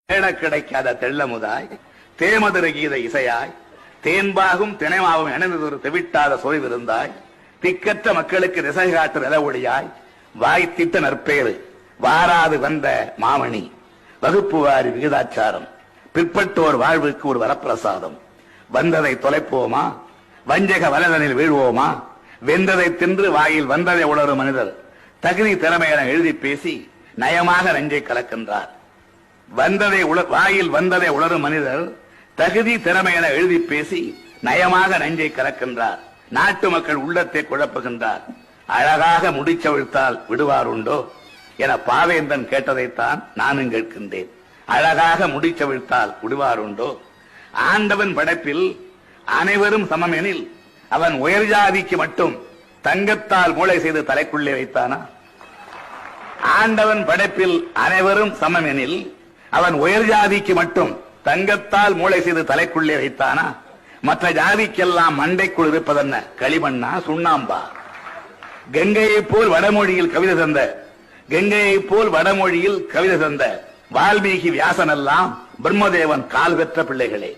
கிடைக்காத தெள்ளமுதாய் தேமதுர கீத இசையாய் தேன்பாகும் திணைமாவும் இணைந்ததொரு தெவிட்டாத சுவை விருந்தாய் திக்கற்ற மக்களுக்கு திசை காட்டு நிலவொளியாய் வாய்த்திட்ட நற்பேறு வாராது வந்த மாமணி வகுப்பு வாரி விகிதாச்சாரம் பிற்பட்டோர் வாழ்வுக்கு ஒரு வரப்பிரசாதம் வந்ததை தொலைப்போமா வஞ்சக வலதனில் வீழ்வோமா வெந்ததை தின்று வாயில் வந்ததை உணரும் மனிதர் தகுதி திறமையென எழுதி பேசி நயமாக நெஞ்சை கலக்கின்றார். வாயில் வந்ததை உணரும் மனிதர் தகுதி திறமை என எழுதி பேசி நயமாக நெஞ்சை கலக்கின்றார். நாட்டு மக்கள் உள்ளத்தை குழப்புகின்றார். அழகாக முடிச்சவிழ்த்தால் விடுவார் உண்டோ என பாவேந்தன் கேட்டதைத்தான் நானும் கேட்கின்றேன். அழகாக முடிச்சவிழ்த்தால் விடுவார் உண்டோ? ஆண்டவன் படைப்பில் அனைவரும் சமம் எனில் அவன் உயர் ஜாதிக்கு மட்டும் தங்கத்தால் மூளை செய்து தலைக்குள்ளே வைத்தானா? ஆண்டவன் படைப்பில் அனைவரும் சமம் எனில் அவன் உயர் ஜாதிக்கு மட்டும் தங்கத்தால் மூளை செய்து தலைக்குள்ளே வைத்தானா? மற்ற ஜாதிக்கெல்லாம் மண்டைக்குள் இருப்பதென்ன களிமண்ணா சுண்ணாம்பா? கங்கையை போல் வடமொழியில் கவிதை தந்த வால்மீகி வியாசன் எல்லாம் பிரம்மதேவன் கால் பெற்ற பிள்ளைகளே.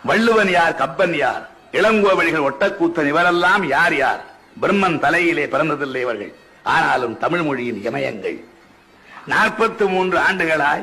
வள்ளுவன் யார், கப்பன் யார், இளங்கோவழிகள் ஒட்டக்கூத்தன் இவரெல்லாம் யார் யார்? பிரம்மன் தலையிலே பிறந்ததில்லை இவர்கள். ஆனாலும் தமிழ் மொழியின் இமயங்கள் 43 ஆண்டுகளாய்